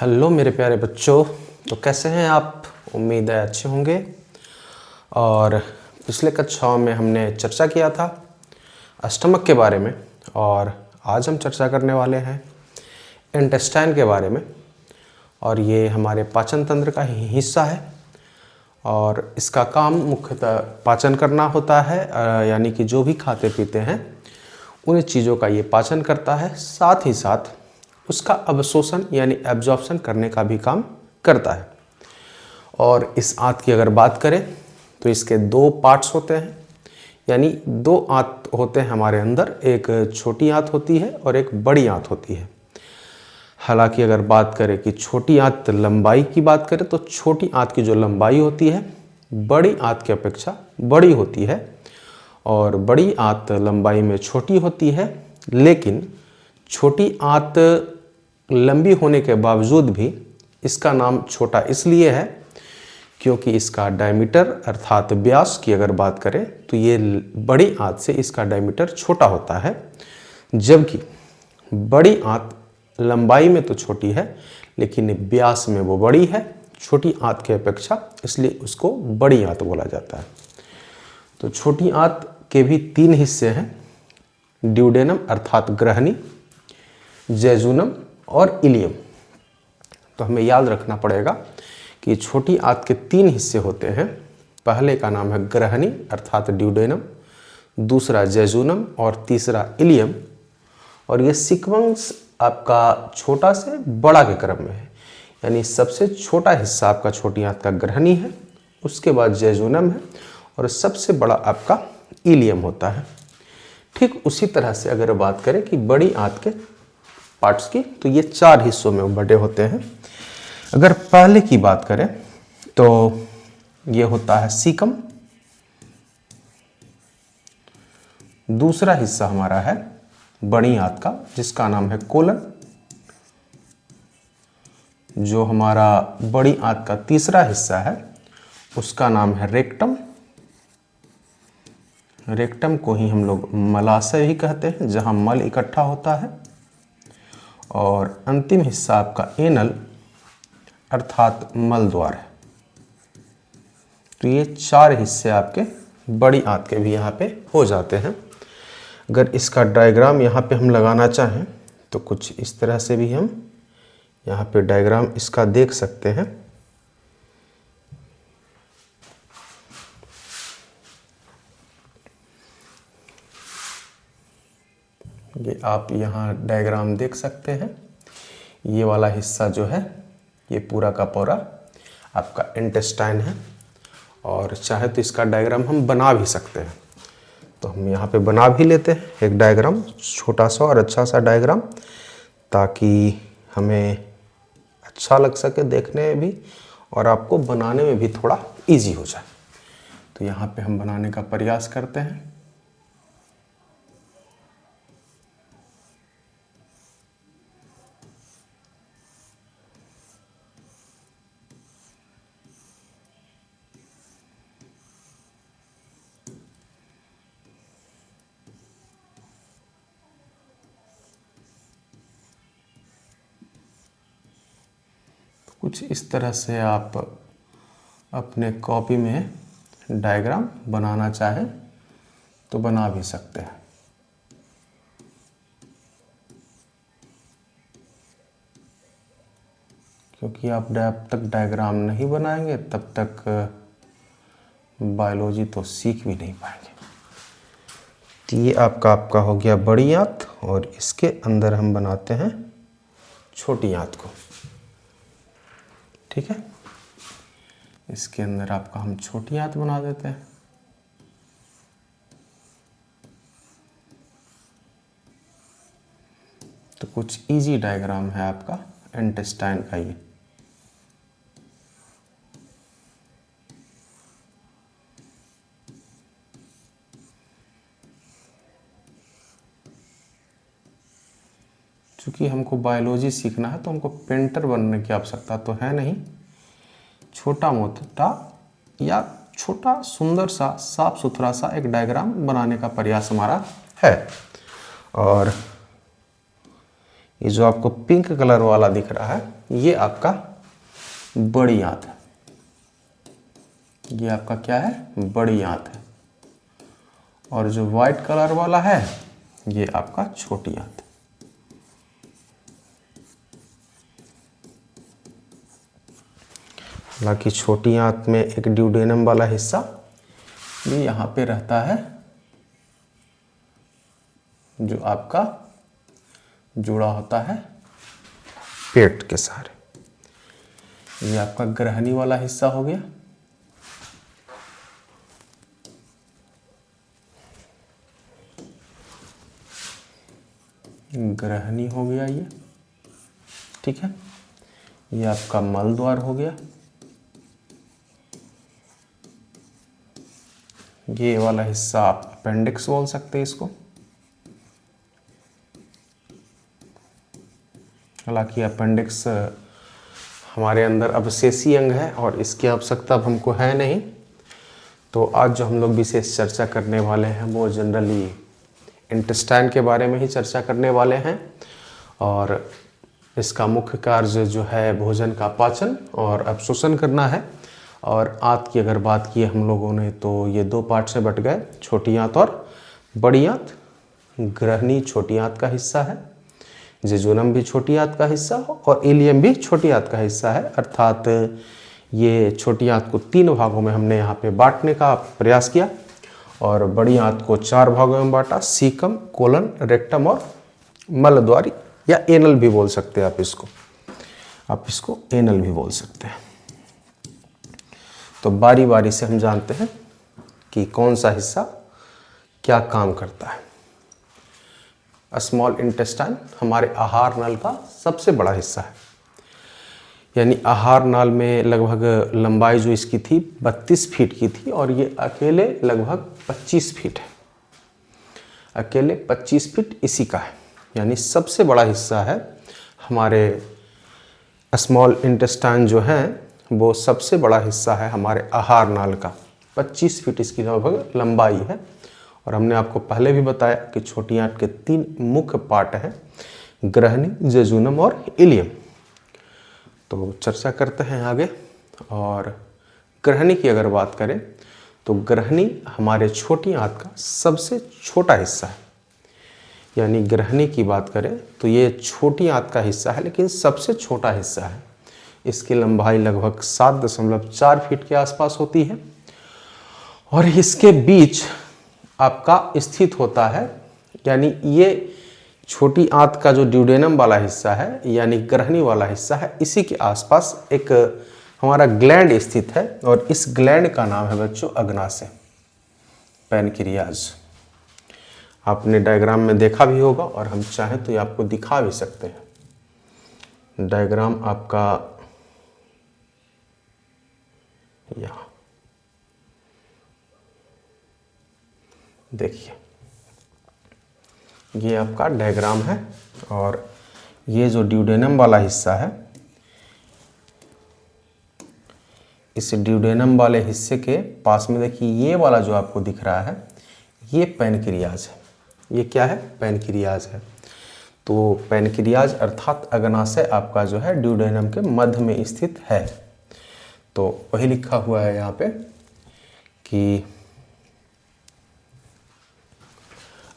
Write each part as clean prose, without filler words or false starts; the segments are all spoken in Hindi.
हेलो मेरे प्यारे बच्चों। तो कैसे हैं आप? उम्मीद है अच्छे होंगे। और पिछले कक्षाओं में हमने चर्चा किया था स्टमक के बारे में, और आज हम चर्चा करने वाले हैं इंटेस्टाइन के बारे में। और ये हमारे पाचन तंत्र का ही हिस्सा है और इसका काम मुख्यतः पाचन करना होता है, यानी कि जो भी खाते पीते हैं उन चीज़ों का ये पाचन करता है, साथ ही साथ उसका अवशोषण यानी एब्जॉर्प्शन करने का भी काम करता है। और इस आंत की अगर बात करें तो इसके दो पार्ट्स होते हैं, यानी दो आंत होते हैं हमारे अंदर। एक छोटी आंत होती है और एक बड़ी आंत होती है। हालांकि अगर बात करें कि छोटी आंत लंबाई की बात करें तो छोटी आंत की जो लंबाई होती है बड़ी आंत की अपेक्षा बड़ी होती है, और बड़ी आंत लंबाई में छोटी होती है। लेकिन छोटी आंत लंबी होने के बावजूद भी इसका नाम छोटा इसलिए है क्योंकि इसका डायमीटर अर्थात व्यास की अगर बात करें तो ये बड़ी आंत से इसका डायमीटर छोटा होता है, जबकि बड़ी आंत लंबाई में तो छोटी है लेकिन व्यास में वो बड़ी है छोटी आंत की अपेक्षा, इसलिए उसको बड़ी आंत बोला जाता है। तो छोटी आंत के भी तीन हिस्से हैं, ड्यूडेनम अर्थात ग्रहणी, जेजुनम और इलियम। तो हमें याद रखना पड़ेगा कि छोटी आंत के तीन हिस्से होते हैं। पहले का नाम है ग्रहणी अर्थात ड्यूडेनम, दूसरा जेजुनम और तीसरा इलियम। और ये सीक्वेंस आपका छोटा से बड़ा के क्रम में है, यानी सबसे छोटा हिस्सा आपका छोटी आंत का ग्रहणी है, उसके बाद जेजुनम है और सबसे बड़ा आपका इलियम होता है। ठीक उसी तरह से अगर बात करें कि बड़ी आंत के पार्ट्स की, तो ये चार हिस्सों में बटे होते हैं। अगर पहले की बात करें तो ये होता है सीकम, दूसरा हिस्सा हमारा है बड़ी आंत का जिसका नाम है कोलन, जो हमारा बड़ी आंत का तीसरा हिस्सा है उसका नाम है रेक्टम। रेक्टम को ही हम लोग मलाशय भी कहते हैं, जहां मल इकट्ठा होता है। और अंतिम हिस्सा आपका एनल अर्थात मल द्वार है। तो ये चार हिस्से आपके बड़ी आंत के भी यहाँ पे हो जाते हैं। अगर इसका डायग्राम यहाँ पे हम लगाना चाहें तो कुछ इस तरह से भी हम यहाँ पे डायग्राम इसका देख सकते हैं। ये आप यहाँ डायग्राम देख सकते हैं। ये वाला हिस्सा जो है ये पूरा का पूरा आपका इंटेस्टाइन है, और चाहे तो इसका डायग्राम हम बना भी सकते हैं। तो हम यहाँ पे बना भी लेते हैं एक डायग्राम, छोटा सा और अच्छा सा डायग्राम, ताकि हमें अच्छा लग सके देखने में भी और आपको बनाने में भी थोड़ा इजी हो जाए। तो यहाँ पे हम बनाने का प्रयास करते हैं। कुछ इस तरह से आप अपने कॉपी में डायग्राम बनाना चाहें तो बना भी सकते हैं। क्योंकि आप जब तक डायग्राम नहीं बनाएंगे तब तक बायोलॉजी तो सीख भी नहीं पाएंगे। तो ये आपका हो गया बड़ी आंत, और इसके अंदर हम बनाते हैं छोटी आंत को। ठीक है, इसके अंदर आपका हम छोटी आंत बना देते हैं। तो कुछ इजी डायग्राम है आपका इंटेस्टाइन का ये। चूँकि हमको बायोलॉजी सीखना है तो हमको पेंटर बनने की आवश्यकता तो है नहीं। छोटा मोटा या छोटा सुंदर सा साफ सुथरा सा एक डायग्राम बनाने का प्रयास हमारा है। और ये जो आपको पिंक कलर वाला दिख रहा है ये आपका बड़ी आंत है। ये आपका क्या है? बड़ी आंत है। और जो व्हाइट कलर वाला है ये आपका छोटी आंत है। हालांकि छोटी आंत में एक ड्यूडेनम वाला हिस्सा ये यहाँ पे रहता है जो आपका जुड़ा होता है पेट के सहारे। ये आपका ग्रहणी वाला हिस्सा हो गया। ग्रहणी हो गया ये, ठीक है। ये आपका मल द्वार हो गया। ये वाला हिस्सा आप अपेंडिक्स बोल सकते हैं इसको। हालांकि अपेंडिक्स हमारे अंदर अवशेषी अंग है और इसकी आवश्यकता अब हमको है नहीं। तो आज जो हम लोग विशेष चर्चा करने वाले हैं वो जनरली इंटेस्टाइन के बारे में ही चर्चा करने वाले हैं। और इसका मुख्य कार्य जो है भोजन का पाचन और अवशोषण करना है। और आंत की अगर बात की हम लोगों ने तो ये दो पार्ट से बट गए, छोटी आंत और बड़ी आंत। ग्रहणी छोटी आंत का हिस्सा है, जेजुनम भी छोटी आंत का हिस्सा और इलियम भी छोटी आंत का हिस्सा है। अर्थात ये छोटी आंत को 3 भागों में हमने यहाँ पे बांटने का प्रयास किया और बड़ी आंत को 4 भागों में बांटा, सीकम, कोलन, रेक्टम और मलद्वारी या एनल भी बोल सकते हैं आप इसको एनल भी बोल सकते हैं। तो बारी बारी से हम जानते हैं कि कौन सा हिस्सा क्या काम करता है। स्मॉल इंटेस्टाइन हमारे आहार नल का सबसे बड़ा हिस्सा है। यानी आहार नाल में लगभग लंबाई जो इसकी थी 32 फीट की थी और ये अकेले लगभग 25 फीट है। अकेले 25 फीट इसी का है। यानी सबसे बड़ा हिस्सा है हमारे स्मॉल इंटेस्टाइन जो है वो सबसे बड़ा हिस्सा है हमारे आहार नाल का। 25 फीट इसकी लगभग लंबाई है। और हमने आपको पहले भी बताया कि छोटी आंत के 3 मुख्य पार्ट हैं, ग्रहणी, जेजुनम और इलियम। तो चर्चा करते हैं आगे। और ग्रहणी की अगर बात करें तो ग्रहणी हमारे छोटी आंत का सबसे छोटा हिस्सा है। यानी ग्रहणी की बात करें तो ये छोटी आंत का हिस्सा है लेकिन सबसे छोटा हिस्सा है। इसकी लंबाई लगभग 7.4 फीट के आसपास होती है और इसके बीच आपका स्थित होता है। यानी ये छोटी आंत का जो ड्यूडेनम वाला हिस्सा है यानी ग्रहणी वाला हिस्सा है, इसी के आसपास एक हमारा ग्लैंड स्थित है और इस ग्लैंड का नाम है बच्चों अग्नाशय, पैनक्रियाज। आपने डायग्राम में देखा भी होगा और हम चाहें तो ये आपको दिखा भी सकते हैं। डायग्राम आपका यहाँ देखिए, ये आपका डायग्राम है और ये जो ड्यूडेनम वाला हिस्सा है, इस ड्यूडेनम वाले हिस्से के पास में देखिए ये वाला जो आपको दिख रहा है ये पैनक्रियाज है। ये क्या है? पैनक्रियाज है। तो पैनक्रियाज अर्थात अग्नाशय आपका जो है ड्यूडेनम के मध्य में स्थित है। तो वही लिखा हुआ है यहाँ पे कि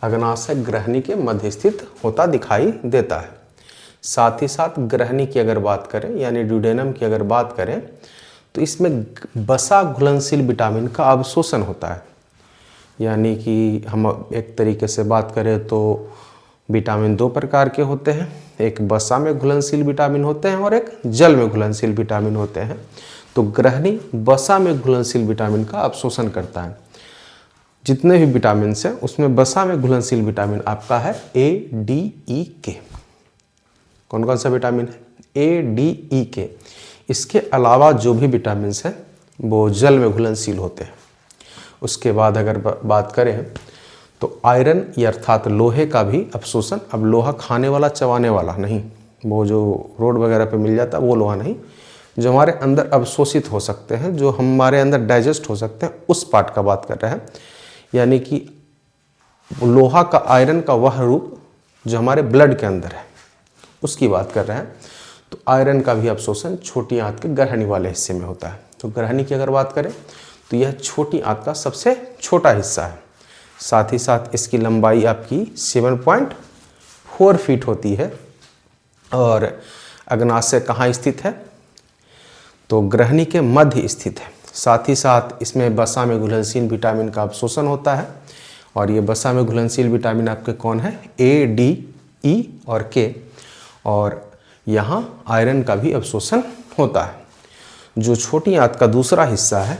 अग्नाशय ग्रहणी के मध्य स्थित होता दिखाई देता है। साथ ही साथ ग्रहणी की अगर बात करें यानी ड्यूडेनम की अगर बात करें तो इसमें वसा घुलनशील विटामिन का अवशोषण होता है। यानी कि हम एक तरीके से बात करें तो विटामिन 2 प्रकार के होते हैं, एक वसा में घुलनशील विटामिन होते हैं और एक जल में घुलनशील विटामिन होते हैं। तो ग्रहणी वसा में घुलनशील विटामिन का अवशोषण करता है। जितने भी विटामिन हैं उसमें वसा में घुलनशील विटामिन आपका है ADEK। कौन कौन सा विटामिन है? ADEK। इसके अलावा जो भी विटामिन हैं वो जल में घुलनशील होते हैं। उसके बाद अगर बात करें तो आयरन या अर्थात लोहे का भी अवशोषण। अब लोहा खाने वाला चबाने वाला नहीं, वो जो रोड वगैरह पे मिल जाता है वो लोहा नहीं, जो हमारे अंदर अवशोषित हो सकते हैं, जो हमारे अंदर डाइजेस्ट हो सकते हैं, उस पार्ट का बात कर रहे हैं। यानी कि लोहा का, आयरन का वह रूप जो हमारे ब्लड के अंदर है उसकी बात कर रहे हैं। तो आयरन का भी अवशोषण छोटी आंत के ग्रहणी वाले हिस्से में होता है। तो ग्रहणी की अगर बात करें तो यह छोटी आंत का सबसे छोटा हिस्सा है। साथ ही साथ इसकी लंबाई आपकी 7.4 फीट होती है। और अग्नाशय कहाँ स्थित है? तो ग्रहणी के मध्य स्थित है। साथ ही साथ इसमें वसा में घुलनशील विटामिन का अवशोषण होता है। और ये वसा में घुलनशील विटामिन आपके कौन है? ए, डी, ई और के। और यहाँ आयरन का भी अवशोषण होता है। जो छोटी आंत का दूसरा हिस्सा है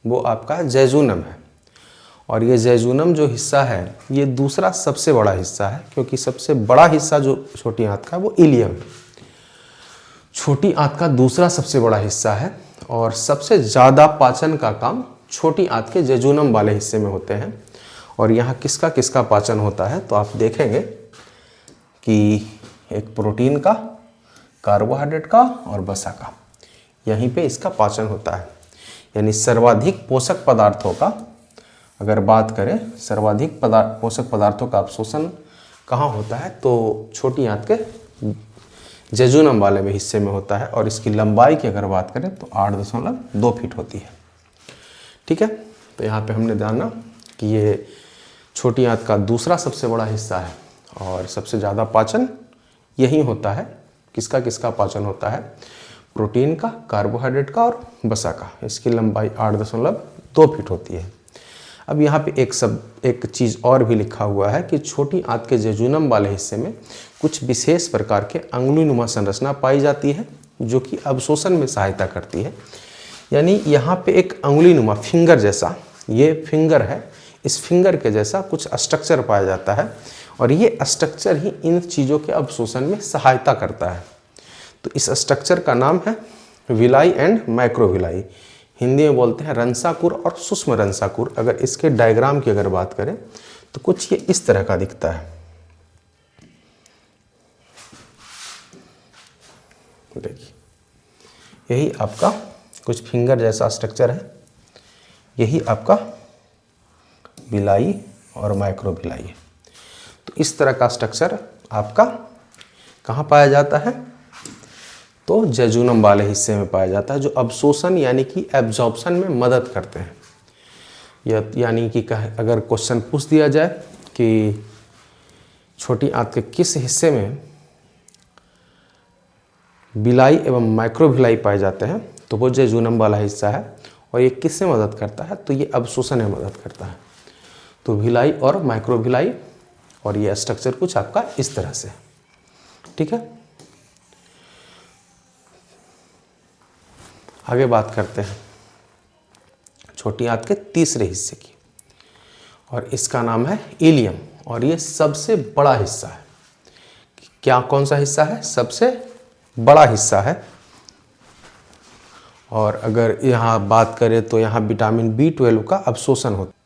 वो आपका जैजुनम है। और ये जैजुनम जो हिस्सा है ये दूसरा सबसे बड़ा हिस्सा है, क्योंकि सबसे बड़ा हिस्सा जो छोटी आंत का वो इलियम है। छोटी आंत का दूसरा सबसे बड़ा हिस्सा है और सबसे ज़्यादा पाचन का काम छोटी आंत के जैजुनम वाले हिस्से में होते हैं। और यहाँ किसका किसका पाचन होता है? तो आप देखेंगे कि एक प्रोटीन का, कार्बोहाइड्रेट का और वसा का, यहीं पे इसका पाचन होता है। यानी सर्वाधिक पोषक पदार्थों का अगर बात करें, सर्वाधिक पोषक पदार्थों का अवशोषण कहाँ होता है? तो छोटी आंत के जैजुनम वाले में हिस्से में होता है। और इसकी लंबाई की अगर बात करें तो 8.2 फीट होती है। ठीक है, तो यहाँ पे हमने जाना कि ये छोटी आंत का दूसरा सबसे बड़ा हिस्सा है और सबसे ज़्यादा पाचन यही होता है। किसका किसका पाचन होता है? प्रोटीन का, कार्बोहाइड्रेट का और वसा का। इसकी लंबाई 8.2 फीट होती है। अब यहाँ पे एक चीज़ और भी लिखा हुआ है कि छोटी आंत के जैजुनम वाले हिस्से में कुछ विशेष प्रकार के अंगुलीनुमा संरचना पाई जाती है जो कि अवशोषण में सहायता करती है। यानी यहाँ पे एक अंगुलीनुमा फिंगर जैसा, ये फिंगर है, इस फिंगर के जैसा कुछ स्ट्रक्चर पाया जाता है और ये स्ट्रक्चर ही इन चीज़ों के अवशोषण में सहायता करता है। तो इस स्ट्रक्चर का नाम है विलाई एंड माइक्रोविलाई। हिंदी में बोलते हैं रंसाकुर और सूक्ष्म रंसाकुर। अगर इसके डायग्राम की अगर बात करें तो कुछ ये इस तरह का दिखता है। देखिए, यही आपका कुछ फिंगर जैसा स्ट्रक्चर है, यही आपका विलाई और माइक्रोविलाई है। तो इस तरह का स्ट्रक्चर आपका कहाँ पाया जाता है? तो जैजुनम वाले हिस्से में पाया जाता है, जो अवशोषण यानी कि एब्जॉर्प्शन में मदद करते हैं। यानी कि अगर क्वेश्चन पूछ दिया जाए कि छोटी आंत के किस हिस्से में विलाई एवं माइक्रोविलाई पाए जाते हैं, तो वो जैजुनम वाला हिस्सा है। और ये किससे मदद करता है? तो ये अवशोषण में मदद करता है। तो विलाई और माइक्रोविलाई, और ये स्ट्रक्चर कुछ आपका इस तरह से। ठीक है, आगे बात करते हैं छोटी आंत के तीसरे हिस्से की, और इसका नाम है इलियम। और ये सबसे बड़ा हिस्सा है। क्या, कौन सा हिस्सा है? सबसे बड़ा हिस्सा है। और अगर यहाँ बात करें तो यहाँ विटामिन B12 का अवशोषण होता है।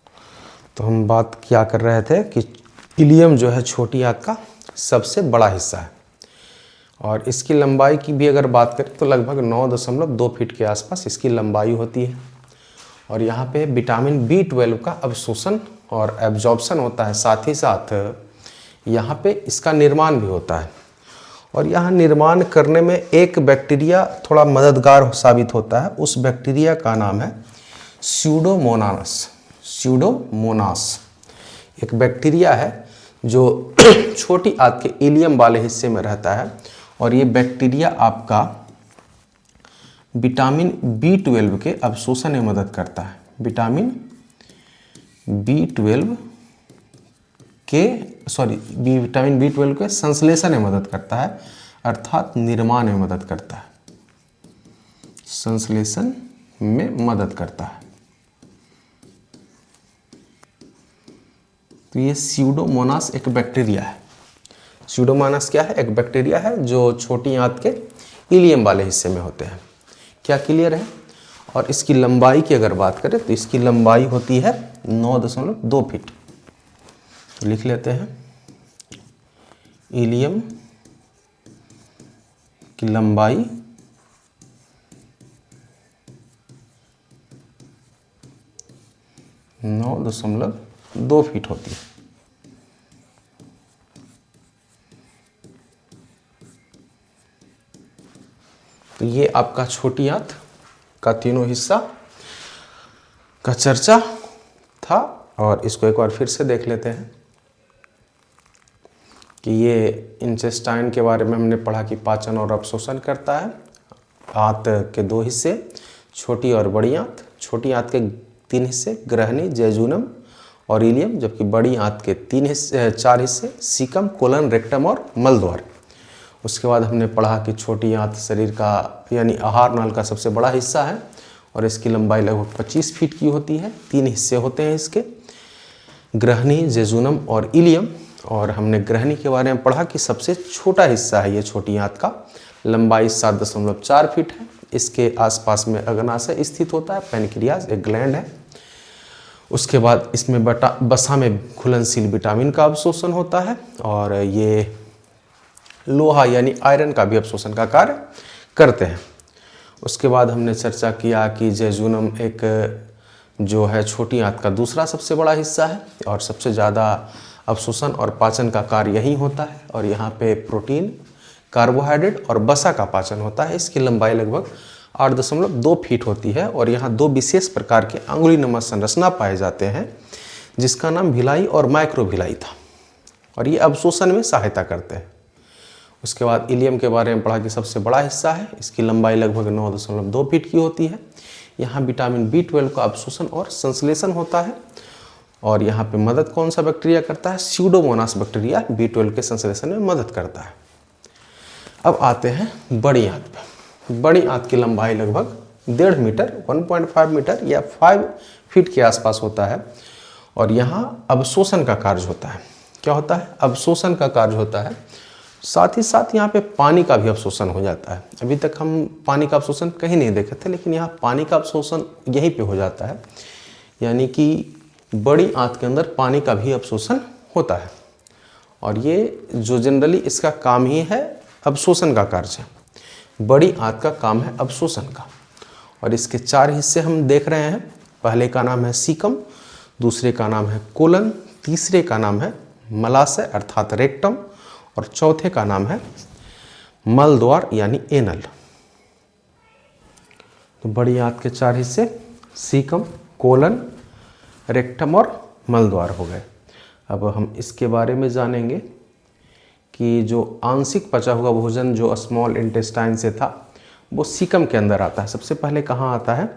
तो हम बात क्या कर रहे थे कि इलियम जो है छोटी आंत का सबसे बड़ा हिस्सा है और इसकी लंबाई की भी अगर बात करें तो लगभग 9.2 फीट के आसपास इसकी लंबाई होती है। और यहाँ पे विटामिन B12 का अवशोषण और एब्जॉर्प्शन होता है। साथ ही साथ यहाँ पे इसका निर्माण भी होता है। और यहाँ निर्माण करने में एक बैक्टीरिया थोड़ा मददगार साबित होता है। उस बैक्टीरिया का नाम है स्यूडोमोनास। स्यूडोमोनास एक बैक्टीरिया है जो छोटी आंत के इलियम वाले हिस्से में रहता है। और ये बैक्टीरिया आपका विटामिन B12 के अवशोषण में मदद करता है। विटामिन B12 के संश्लेषण में मदद करता है, अर्थात निर्माण में मदद करता है, संश्लेषण में मदद करता है। तो ये स्यूडोमोनास एक बैक्टीरिया है। स्यूडोमोनास क्या है? एक बैक्टीरिया है जो छोटी आंत के इलियम वाले हिस्से में होते हैं। क्या क्लियर है? और इसकी लंबाई की अगर बात करें तो इसकी लंबाई होती है 9.2 फीट। तो लिख लेते हैं, इलियम की लंबाई 9.2 फीट होती है। तो ये आपका छोटी आंत का तीनों हिस्सा का चर्चा था, और इसको एक बार फिर से देख लेते हैं कि ये इंटेस्टाइन के बारे में हमने पढ़ा कि पाचन और अवशोषण करता है। आंत के दो हिस्से, छोटी और बड़ी आंत। छोटी आंत के 3 हिस्से, ग्रहणी, जेजुनम और इलियम, जबकि बड़ी आंत के 4 हिस्से, सीकम, कोलन, रेक्टम और मलद्वार। उसके बाद हमने पढ़ा कि छोटी आंत शरीर का यानी आहार नाल का सबसे बड़ा हिस्सा है और इसकी लंबाई लगभग 25 फीट की होती है। 3 हिस्से होते हैं इसके, ग्रहणी, जेजुनम और इलियम। और हमने ग्रहणी के बारे में पढ़ा कि सबसे छोटा हिस्सा है ये छोटी आंत का, लंबाई 7.4 फीट है। इसके आसपास में अग्नाशय स्थित होता है, पैनक्रियाज एक ग्लैंड है। उसके बाद इसमें बसा में घुलनशील विटामिन का अवशोषण होता है और ये लोहा यानी आयरन का भी अवशोषण का कार्य करते हैं। उसके बाद हमने चर्चा किया कि जेजुनम एक जो है छोटी आंत का दूसरा सबसे बड़ा हिस्सा है और सबसे ज़्यादा अवशोषण और पाचन का कार्य यही होता है, और यहाँ पे प्रोटीन, कार्बोहाइड्रेट और वसा का पाचन होता है। इसकी लंबाई लगभग 8.2 फीट होती है और यहाँ 2 विशेष प्रकार के अंगुली नमा संरचना पाए जाते हैं जिसका नाम भिलाई और माइक्रो भिलाई था, और ये अवशोषण में सहायता करते हैं। उसके बाद इलियम के बारे में पढ़ा कि सबसे बड़ा हिस्सा है, इसकी लंबाई लगभग 9.2 फीट की होती है। यहाँ विटामिन B12 का अवशोषण और संश्लेषण होता है, और यहाँ पे मदद कौन सा बैक्टीरिया करता है? स्यूडोमोनास बैक्टीरिया B12 के संश्लेषण में मदद करता है। अब आते हैं बड़ी आंत पे। बड़ी आंत की लंबाई लगभग 1.5 मीटर 1.5 मीटर या 5 फीट के आसपास होता है, और यहाँ अवशोषण का कार्य होता है। क्या होता है? अवशोषण का कार्य होता है। साथ ही साथ यहाँ पे पानी का भी अवशोषण हो जाता है। अभी तक हम पानी का अवशोषण कहीं नहीं देखे थे, लेकिन यहाँ पानी का अवशोषण यहीं पे हो जाता है, यानी कि बड़ी आंत के अंदर पानी का भी अवशोषण होता है, और ये जो जनरली इसका काम ही है अवशोषण का कार्य है। बड़ी आंत का काम है अवशोषण का, और इसके 4 हिस्से हम देख रहे हैं। पहले का नाम है सीकम, दूसरे का नाम है कोलन, तीसरे का नाम है मलाशय अर्थात रेक्टम, और चौथे का नाम है मलद्वार यानी एनल। तो बड़ी आंत के 4 हिस्से सीकम, कोलन, रेक्टम और मलद्वार हो गए। अब हम इसके बारे में जानेंगे कि जो आंशिक पचा हुआ भोजन जो स्मॉल इंटेस्टाइन से था वो सीकम के अंदर आता है। सबसे पहले कहाँ आता है?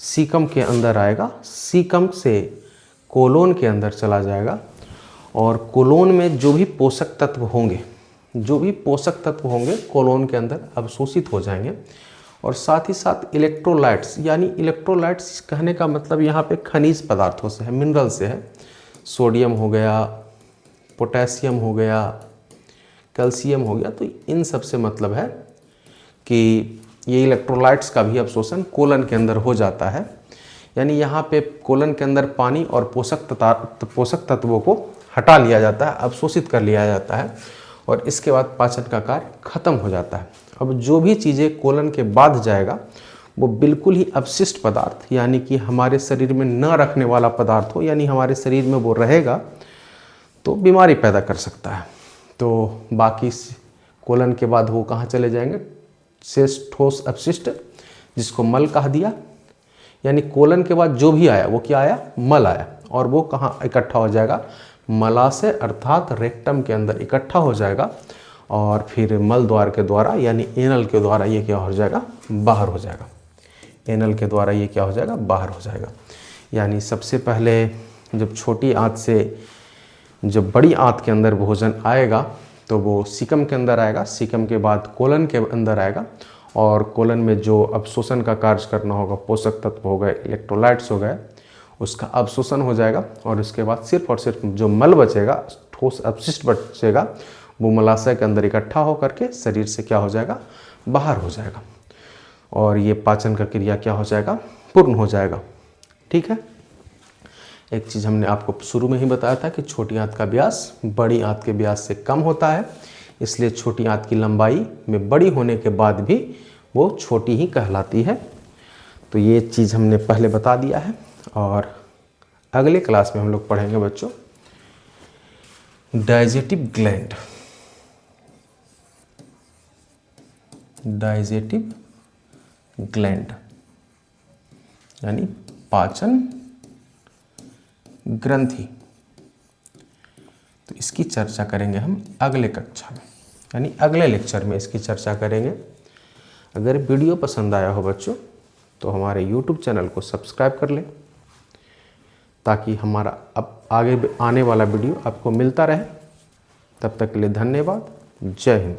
सीकम के अंदर आएगा, सीकम से कोलोन के अंदर चला जाएगा, और कोलोन में जो भी पोषक तत्व होंगे कोलोन के अंदर अवशोषित हो जाएंगे, और साथ ही साथ इलेक्ट्रोलाइट्स, यानी इलेक्ट्रोलाइट्स कहने का मतलब यहाँ पे खनिज पदार्थों से है, मिनरल से है। सोडियम हो गया, पोटेशियम हो गया, कैल्शियम हो गया, तो इन सब से मतलब है कि ये इलेक्ट्रोलाइट्स का भी अवशोषण कोलन के अंदर हो जाता है। यानी यहाँ पे कोलन के अंदर पानी और पोषक तत्वों को हटा लिया जाता है, अवशोषित कर लिया जाता है, और इसके बाद पाचन का कार्य खत्म हो जाता है। अब जो भी चीज़ें कोलन के बाद जाएगा वो बिल्कुल ही अपशिष्ट पदार्थ, यानी कि हमारे शरीर में न रखने वाला पदार्थ हो, यानी हमारे शरीर में वो रहेगा तो बीमारी पैदा कर सकता है। तो बाकी कोलन के बाद वो कहाँ चले जाएंगे? शेष ठोस अपशिष्ट, जिसको मल कहा दिया। यानी कोलन के बाद जो भी आया वो क्या आया? मल आया, और वो कहाँ इकट्ठा हो जाएगा? मलाशय अर्थात रेक्टम के अंदर इकट्ठा हो जाएगा, और फिर मल द्वार के द्वारा यानी एनल के द्वारा ये क्या हो जाएगा? बाहर हो जाएगा। एनल के द्वारा ये क्या हो जाएगा? बाहर हो जाएगा। यानी सबसे पहले जब छोटी आंत से जब बड़ी आंत के अंदर भोजन आएगा तो वो सीकम के अंदर आएगा, सीकम के बाद कोलन के अंदर आएगा, और कोलन में जो अवशोषण का कार्य करना होगा, पोषक तत्व हो गए, इलेक्ट्रोलाइट्स हो गए, उसका अवशोषण हो जाएगा, और उसके बाद सिर्फ और सिर्फ जो मल बचेगा, ठोस अपशिष्ट बचेगा, वो मलाशय के अंदर इकट्ठा हो करके शरीर से क्या हो जाएगा? बाहर हो जाएगा, और ये पाचन का क्रिया क्या हो जाएगा? पूर्ण हो जाएगा। ठीक है। एक चीज़ हमने आपको शुरू में ही बताया था कि छोटी आंत का व्यास बड़ी आंत के व्यास से कम होता है, इसलिए छोटी आंत की लंबाई में बड़ी होने के बाद भी वो छोटी ही कहलाती है। तो ये चीज़ हमने पहले बता दिया है, और अगले क्लास में हम लोग पढ़ेंगे बच्चों डाइजेटिव ग्लैंड। डाइजेटिव ग्लैंड यानी पाचन ग्रंथि। तो इसकी चर्चा करेंगे हम अगले कक्षा में, यानी अगले लेक्चर में इसकी चर्चा करेंगे। अगर वीडियो पसंद आया हो बच्चों तो हमारे YouTube चैनल को सब्सक्राइब कर लें, ताकि हमारा अब आगे आने वाला वीडियो आपको मिलता रहे। तब तक के लिए धन्यवाद। जय हिंद।